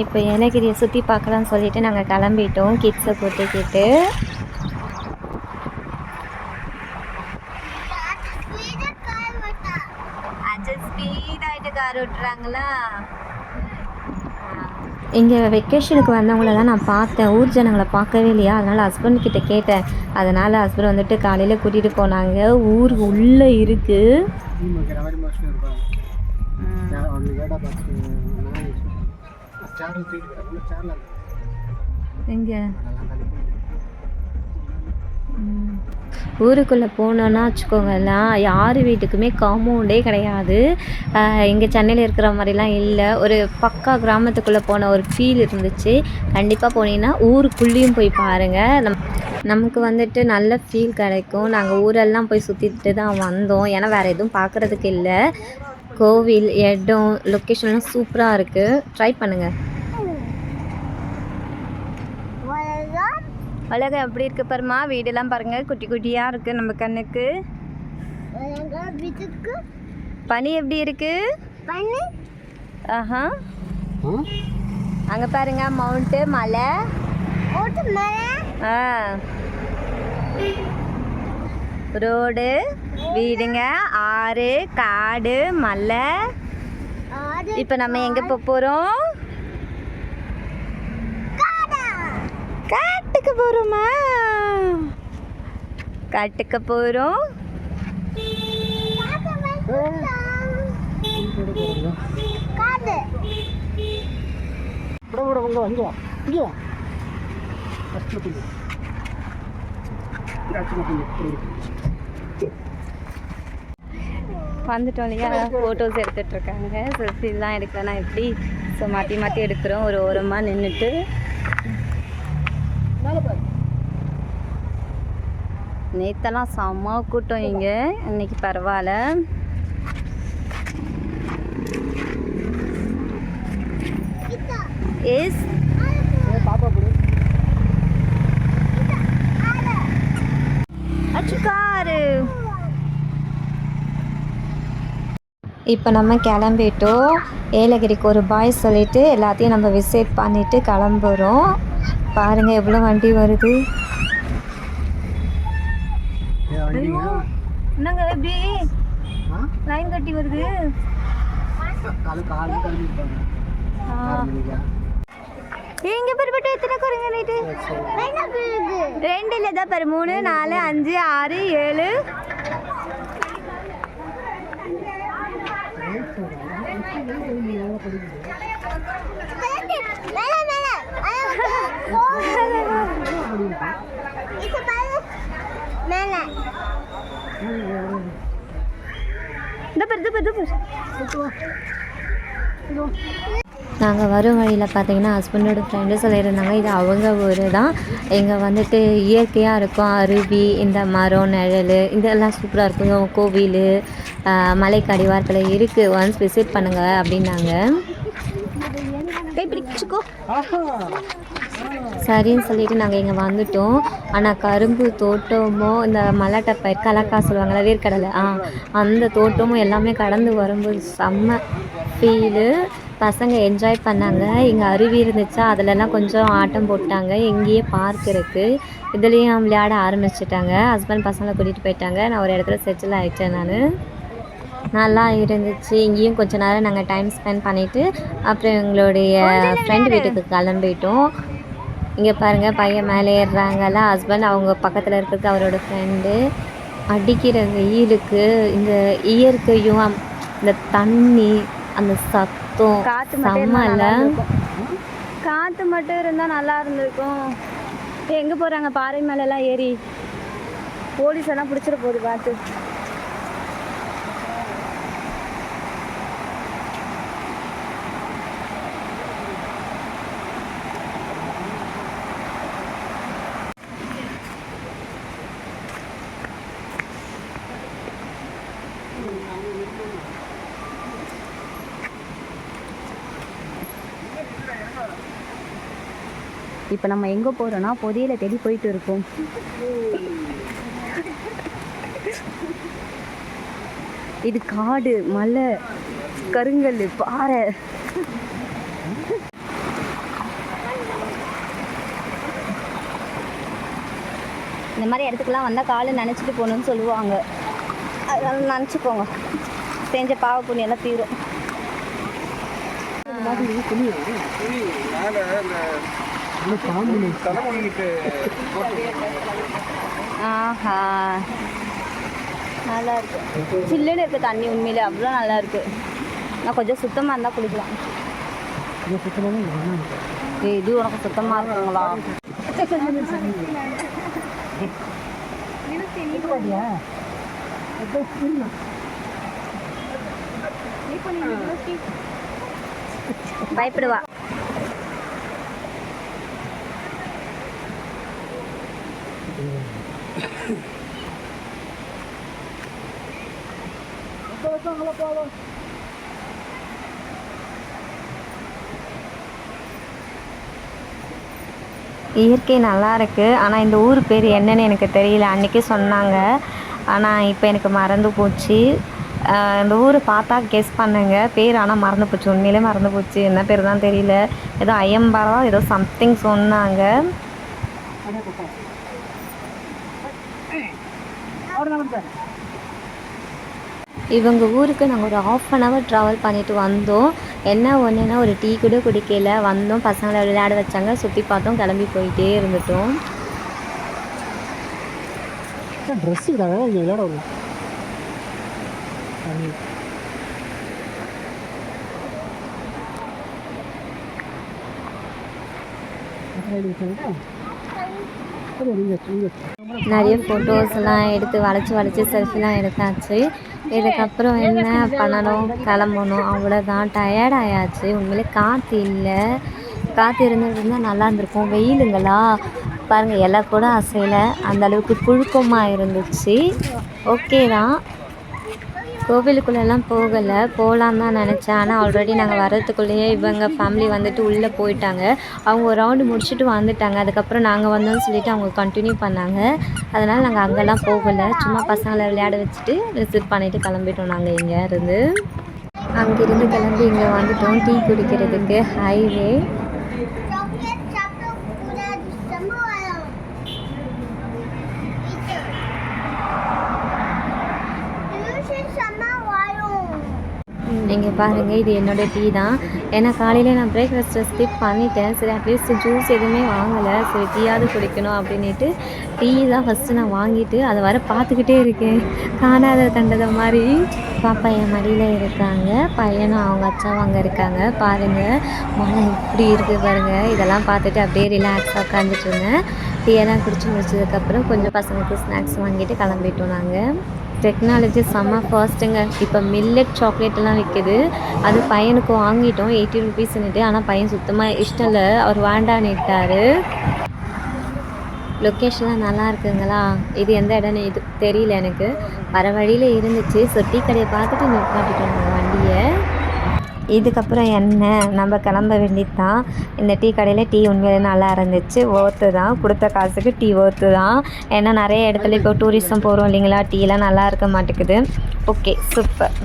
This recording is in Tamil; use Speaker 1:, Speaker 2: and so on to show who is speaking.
Speaker 1: இப்போ ஏலகிரியை சுற்றி பார்க்கலாம்னு சொல்லிட்டு நாங்கள் கிளம்பிட்டோம் கிட்ஸை கூட்டிக்கிட்டு. ஸ்பீடாகிட்டு கார் விட்டுறாங்களா. இங்கே வெக்கேஷனுக்கு வந்தவங்கள தான் நான் பார்த்தேன், ஊர் ஜனங்களை பார்க்கவே இல்லையா, அதனால் ஹஸ்பண்ட் கிட்ட கேட்டேன். அதனால் ஹஸ்பண்ட் வந்துட்டு காலையில் கூட்டிகிட்டு போனாங்க. ஊர் உள்ளே இருக்குது. எங்கே ஊருக்குள்ளே போனோன்னா வச்சுக்கோங்களேன், யார் வீட்டுக்குமே காம்பவுண்டே கிடையாது. இங்கே சென்னையில் இருக்கிற மாதிரிலாம் இல்லை. ஒரு பக்கா கிராமத்துக்குள்ளே போன ஒரு ஃபீல் இருந்துச்சு. கண்டிப்பாக போனீங்கன்னா ஊருக்குள்ளேயும் போய் பாருங்கள். நமக்கு வந்துட்டு நல்ல ஃபீல் கிடைக்கும். நாங்கள் ஊரெல்லாம் போய் சுற்றிட்டு தான் வந்தோம், ஏன்னா வேறு எதுவும் பார்க்குறதுக்கு இல்லை. கோவில், இடம், லொக்கேஷன்லாம் சூப்பராக இருக்குது. ட்ரை பண்ணுங்கள். உலகம் எப்படி இருக்குது பாருமா, வீடெல்லாம் பாருங்கள், குட்டி குட்டியாக இருக்குது நம்ம கண்ணுக்கு. பனி எப்படி இருக்கு? ஆஹா, அங்கே பாருங்க மவுண்ட்டு, மலை. ரோடு, வீடுங்க, ஆறு, காடு, மலை. இப்போ நம்ம எங்கே போகிறோம்? காட்டுக்கு போகிறோமா? காட்டுக்கு போகிறோம். வந்துட்டோம் இல்லையா, ஃபோட்டோஸ் எடுத்துகிட்டு இருக்காங்க. செல்ஃபிலாம் எடுக்கலன்னா எப்படி? ஸோ மாற்றி மாற்றி எடுக்கிறோம். ஒரு ஓரமாக நின்றுட்டு. நேத்தெல்லாம் செம்ம கூட்டம் இங்கே, இன்னைக்கு பரவாயில்ல. எஸ் அச்சுக்காரு. இப்போ நம்ம கிளம்பிட்டோம். ஏலகிரிக்கு ஒரு பாய் சொல்லிவிட்டு எல்லாத்தையும் நம்ம விசிட் பண்ணிவிட்டு கிளம்புறோம். பாருங்கள் எவ்வளோ வண்டி வருது. என்னங்க எப்படி லைன் கட்டி வருது? எங்க பெருப்பட்டு எத்தனை குறைங்க நைட்டு? 2 இல்லை தான் பாரு, 3, 4, 5, 6, 7. நாங்கள் வரும் வழியில் பார்த்தீங்கன்னா ஹஸ்பண்டோட ஃப்ரெண்டு சொல்லியிருந்தாங்க, இது அவங்க ஊர் தான். இங்கே வந்துட்டு இயற்கையாக இருக்கும், அருவி, இந்த மரம், நிழல், இதெல்லாம் சூப்பராக இருக்கும். கோவில், மலைக்கு அடிவாரத்தில் இருக்குது, ஒன்ஸ் விசிட் பண்ணுங்க அப்படின்னாங்க. கைப்பிடிச்சுக்கோ. சரின்னு சொல்லிட்டு நாங்கள் இங்கே வந்துட்டோம். ஆனால் கரும்பு தோட்டமும் இந்த மலாட்டை பயிர் கலக்கா சொல்லுவாங்கள்ல, வேர்க்கடலை, அந்த தோட்டமும் எல்லாமே கடந்து வரும்போது செம்ம ஃபீலு. பசங்க என்ஜாய் பண்ணாங்க. இங்கே அருவி இருந்துச்சா, அதிலலாம் கொஞ்சம் ஆட்டம் போட்டாங்க. இங்கேயே பார்க் இருக்குது, இதுலேயும் விளையாட ஆரம்பிச்சிட்டாங்க. ஹஸ்பண்ட் பசங்களை கூட்டிகிட்டு போயிட்டாங்க. நான் ஒரு இடத்துல செட்டில் ஆகிட்டேன். நல்லா இருந்துச்சு. இங்கேயும் கொஞ்ச நேரம் நாங்கள் டைம் ஸ்பெண்ட் பண்ணிவிட்டு அப்புறம் எங்களுடைய ஃப்ரெண்டு வீட்டுக்கு கிளம்பிட்டோம். இங்கே பாருங்கள், பையன் மேலே ஏறுறாங்கல்ல, ஹஸ்பண்ட், அவங்க பக்கத்தில் இருக்கிறது அவரோட ஃப்ரெண்டு. அடிக்கிற வெயிலுக்கு இந்த இயற்கையும் இந்த தண்ணி, அந்த சத்தம், செம்மல. காற்று மட்டும் இருந்தால் நல்லா இருந்திருக்கும். எங்கே போகிறாங்க? பாறை மேலெல்லாம் ஏறி போலீஸ் எல்லாம் பிடிச்சிட போகுது பார்த்து. இப்போ நம்ம எங்கே போகிறோன்னா பொதியில தேடி போயிட்டு இருக்கோம். இது காடு, மலை, கருங்கல், பாறை.
Speaker 2: இந்த மாதிரி இடத்துக்குலாம் வந்தால் காலை நினச்சிட்டு போகணுன்னு சொல்லுவாங்க. அதனால நினச்சிக்கோங்க, செஞ்ச பாவ புண்ணியெல்லாம் தீரும். ஆஹா, நல்லா இருக்கு. சில்லுன்னு இருக்குது தண்ணி, உண்மையிலே அவ்வளோ நல்லா இருக்குது. நான் கொஞ்சம் சுத்தமாக இருந்தால் குளிக்கலாம். இது உனக்கு சுத்தமாக இருக்குங்களா? பயப்படுவா.
Speaker 1: இயற்கை நல்லா இருக்குது. ஆனால் இந்த ஊர் பேர் என்னன்னு எனக்கு தெரியல. அன்றைக்கே சொன்னாங்க, ஆனால் இப்போ எனக்கு மறந்து போச்சு. இந்த ஊரை பார்த்தா கெஸ் பண்ணுங்க பேர், ஆனால் மறந்து போச்சு. உண்மையிலே மறந்து போச்சு. என்ன பேர் தான் தெரியல. ஏதோ ஐயம்பாரா ஏதோ சம்திங் சொன்னாங்க. இவங்க ஊருக்கு நாங்கள் ஒரு 1/2 hour ட்ராவல் பண்ணிவிட்டு வந்தோம். என்ன ஒன்றுனா ஒரு டீ கூட குடிக்கல. வந்தோம், பசங்களை விளையாட வச்சாங்க, சுற்றி பார்த்தோம், கிளம்பி போயிட்டே இருந்துட்டோம்.
Speaker 3: ட்ரெஸ்ஸு விளையாட
Speaker 1: நிறைய ஃபோட்டோஸ்லாம் எடுத்து வளைச்சி செல்ஃபிலாம் எடுத்தாச்சு. இதுக்கப்புறம் என்ன பண்ணணும், கிளம்பணும், அவ்வளோதான். டயர்ட் ஆயாச்சு. உண்மையிலே காற்று இல்லை. காற்று இருந்துருந்தால் நல்லா இருந்திருக்கும். வெயிலுங்களா பாருங்கள், எல்லாம் கூட அசையலை. அந்தளவுக்கு புழுக்கமாக இருந்துச்சு. ஓகே தான். கோவிலுக்குள்ளெல்லாம் போகலை, போகலான்னு தான் நினச்சேன். ஆனால் ஆல்ரெடி நாங்கள் வர்றதுக்குள்ளேயே இவங்க ஃபேமிலி வந்துட்டு உள்ளே போயிட்டாங்க. அவங்க ஒரு ரவுண்டு முடிச்சுட்டு வந்துட்டாங்க. அதுக்கப்புறம் நாங்கள் வந்தோம்னு சொல்லிவிட்டு அவங்க கண்டினியூ பண்ணாங்க. அதனால் நாங்கள் அங்கெல்லாம் போகலை. சும்மா பசங்களை விளையாட வச்சுட்டு விசிட் பண்ணிவிட்டு கிளம்பிட்டோம். நாங்கள் இங்கே இருந்து அங்கேருந்து கிளம்பி இங்கே வந்துட்டோம் டீ குடிக்கிறதுக்கு. ஹைவே நீங்கள் பாருங்கள், இது என்னோடய டீ தான். ஏன்னா காலையில் நான் பிரேக்ஃபாஸ்ட்டை ஸ்கிப் பண்ணிட்டேன். சரி அட்லீஸ்ட் ஜூஸ் எதுவுமே வாங்கலை, சரி டீயாவது குடிக்கணும் அப்படின்ட்டு டீ தான் ஃபஸ்ட்டு நான் வாங்கிட்டு அதை வர பார்த்துக்கிட்டே இருக்கேன். காணாத கண்டதை மாதிரி. பாப்பா என் மடியில் இருக்காங்க, பையனும் அவங்க அச்சாவும் அங்கே இருக்காங்க. பாருங்கள் மழை இப்படி இருக்குது பாருங்கள். இதெல்லாம் பார்த்துட்டு அப்படியே ரிலாக்ஸாக உட்காந்துட்டு இருந்தேன். டீயெல்லாம் குடிச்சு முடிச்சதுக்கப்புறம் கொஞ்சம் பசங்களுக்கு ஸ்நாக்ஸ் வாங்கிட்டு கிளம்பிட்டோம். நாங்கள் டெக்னாலஜி செம்ம ஃபாஸ்ட்டுங்க. இப்போ மில்லட் சாக்லேட்டெல்லாம் விற்கிது. அது பையனுக்கு வாங்கிட்டோம் 80 rupeesன்னுட்டு. ஆனால் பையன் சுத்தமாக இஷ்டம் இல்லை, அவர் வேண்டான்னுட்டார். லொக்கேஷன்லாம் நல்லா இருக்குங்களா? இது எந்த இடம்னு இது தெரியல எனக்கு. வர வழியில் இருந்துச்சு. ஸோ டீ கடையை பார்த்துட்டு நிப்பாட்டிட்டோம் நாங்கள் வண்டியை. இதுக்கப்புறம் என்ன, நம்ம கிளம்ப வேண்டியது தான். இந்த டீ கடையில் டீ உண்மையிலே நல்லா இருந்துச்சு. ஒர்த்து தான், கொடுத்த காசுக்கு டீ ஒர்த்து தான். ஏன்னா நிறைய இடத்துல இப்போ டூரிசம் போகிறோம் இல்லைங்களா, டீலாம் நல்லா இருக்க மாட்டேங்குது. Okay, super.